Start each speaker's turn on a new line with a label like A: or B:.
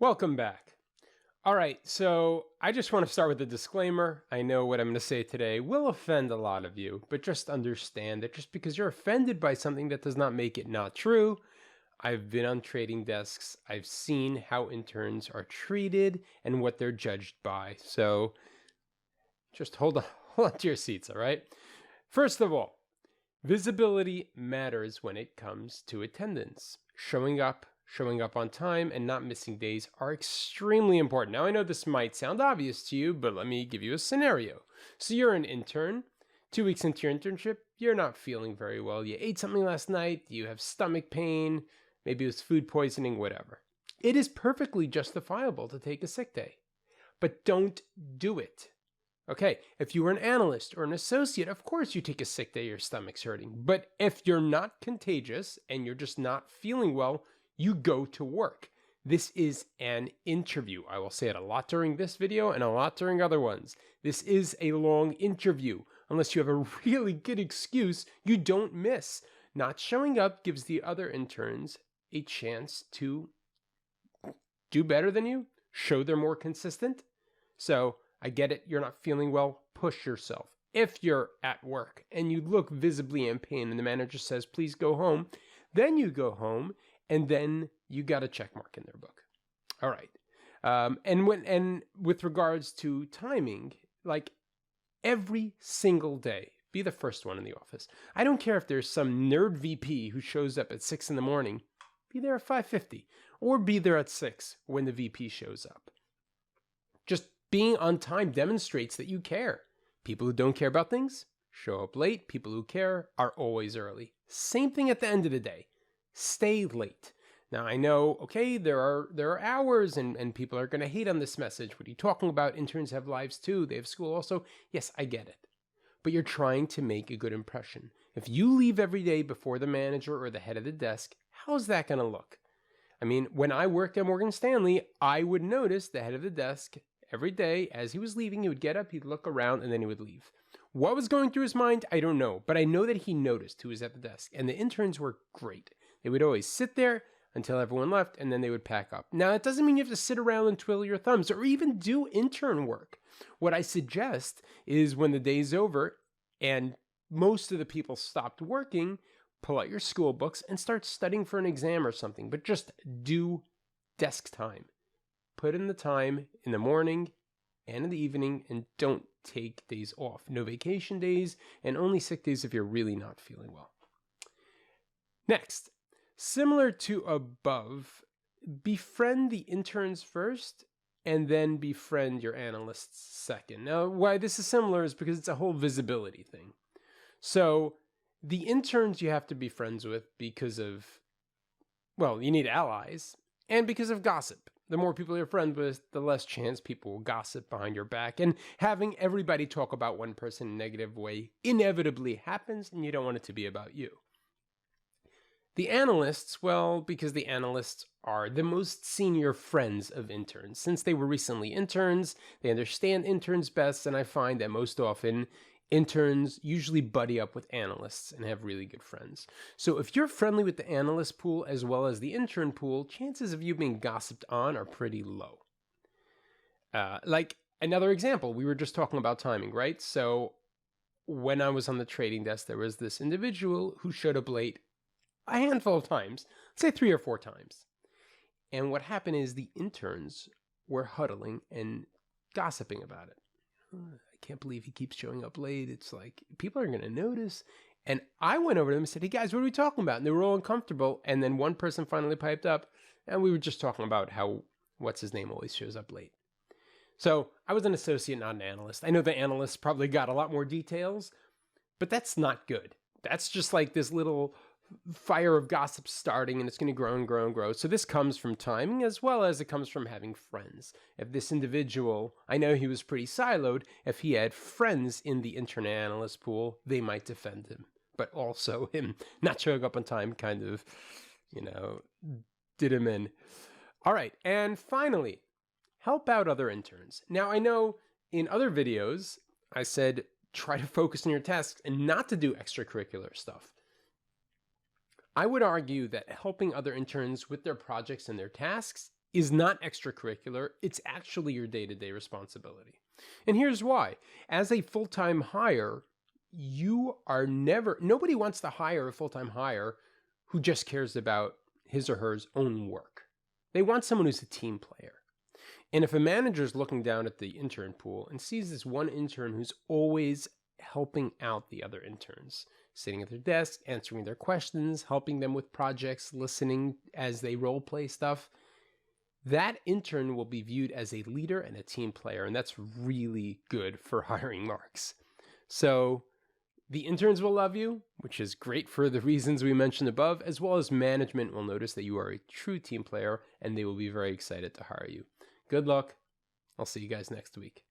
A: Welcome back. All right, so I just want to start with a disclaimer. I know what I'm going to say today will offend a lot of you, but just understand that just because you're offended by something, that does not make it not true. I've been on trading desks. I've seen how interns are treated and what they're judged by. So just hold on to your seats, all right? First of all, visibility matters when it comes to attendance. Showing up on time, and not missing days are extremely important. Now, I know this might sound obvious to you, but let me give you a scenario. So you're an intern, 2 weeks into your internship, you're not feeling very well. You ate something last night, you have stomach pain, maybe it was food poisoning, whatever. It is perfectly justifiable to take a sick day, but don't do it. Okay, if you were an analyst or an associate, of course you take a sick day, your stomach's hurting. But if you're not contagious and you're just not feeling well, you go to work. This is an interview. I will say it a lot during this video and a lot during other ones. This is a long interview. Unless you have a really good excuse, you don't miss. Not showing up gives the other interns a chance to do better than you, show they're more consistent. So I get it, you're not feeling well, push yourself. If you're at work and you look visibly in pain and the manager says, please go home, then you go home and then you got a check mark in their book. All right. And with regards to timing, like every single day, be the first one in the office. I don't care if there's some nerd VP who shows up at 6 in the morning, be there at 5:50, or be there at 6 when the VP shows up. Just being on time demonstrates that you care. People who don't care about things show up late. People who care are always early. Same thing at the end of the day. Stay late. Now I know, okay, there are hours and people are going to hate on this message. What are you talking about? Interns have lives too. They have school also. Yes, I get it. But you're trying to make a good impression. If you leave every day before the manager or the head of the desk, how's that going to look? I mean, when I worked at Morgan Stanley, I would notice the head of the desk every day. As he was leaving, he would get up, he'd look around, and then he would leave. What was going through his mind? I don't know. But I know that he noticed who was at the desk. And the interns were great. They would always sit there until everyone left, and then they would pack up. Now, it doesn't mean you have to sit around and twiddle your thumbs or even do intern work. What I suggest is when the day's over and most of the people stopped working, pull out your school books and start studying for an exam or something. But just do desk time. Put in the time in the morning and in the evening, and don't take days off. No vacation days, and only sick days if you're really not feeling well. Next, similar to above, befriend the interns first, and then befriend your analysts second. Now, why this is similar is because it's a whole visibility thing. So the interns you have to be friends with because of, well, you need allies, and because of gossip. The more people you're friends with, the less chance people will gossip behind your back. And having everybody talk about one person in a negative way inevitably happens, and you don't want it to be about you. The analysts, well, because the analysts are the most senior friends of interns. Since they were recently interns, they understand interns best, and I find that most often interns usually buddy up with analysts and have really good friends. So if you're friendly with the analyst pool as well as the intern pool, chances of you being gossiped on are pretty low. Like another example, we were just talking about timing, right? So when I was on the trading desk, there was this individual who showed up late a handful of times, say 3 or 4 times. And what happened is the interns were huddling and gossiping about it. I can't believe he keeps showing up late. It's like, people are going to notice. And I went over to them and said, hey guys, what are we talking about? And they were all uncomfortable. And then one person finally piped up, and we were just talking about how, what's his name always shows up late. So I was an associate, not an analyst. I know the analysts probably got a lot more details, but that's not good. That's just like this little fire of gossip starting, and it's going to grow and grow and grow. So this comes from timing as well as it comes from having friends. If this individual, I know he was pretty siloed, if he had friends in the intern analyst pool, they might defend him. But also him not showing up on time kind of, did him in. All right, and finally, help out other interns. Now, I know in other videos, I said try to focus on your tasks and not to do extracurricular stuff. I would argue that helping other interns with their projects and their tasks is not extracurricular. It's actually your day-to-day responsibility. And here's why. As a full-time hire, nobody wants to hire a full-time hire who just cares about his or her own work. They want someone who's a team player. And if a manager is looking down at the intern pool and sees this one intern who's always helping out the other interns, sitting at their desk, answering their questions, helping them with projects, listening as they role play stuff, that intern will be viewed as a leader and a team player. And that's really good for hiring marks. So the interns will love you, which is great for the reasons we mentioned above, as well as management will notice that you are a true team player and they will be very excited to hire you. Good luck. I'll see you guys next week.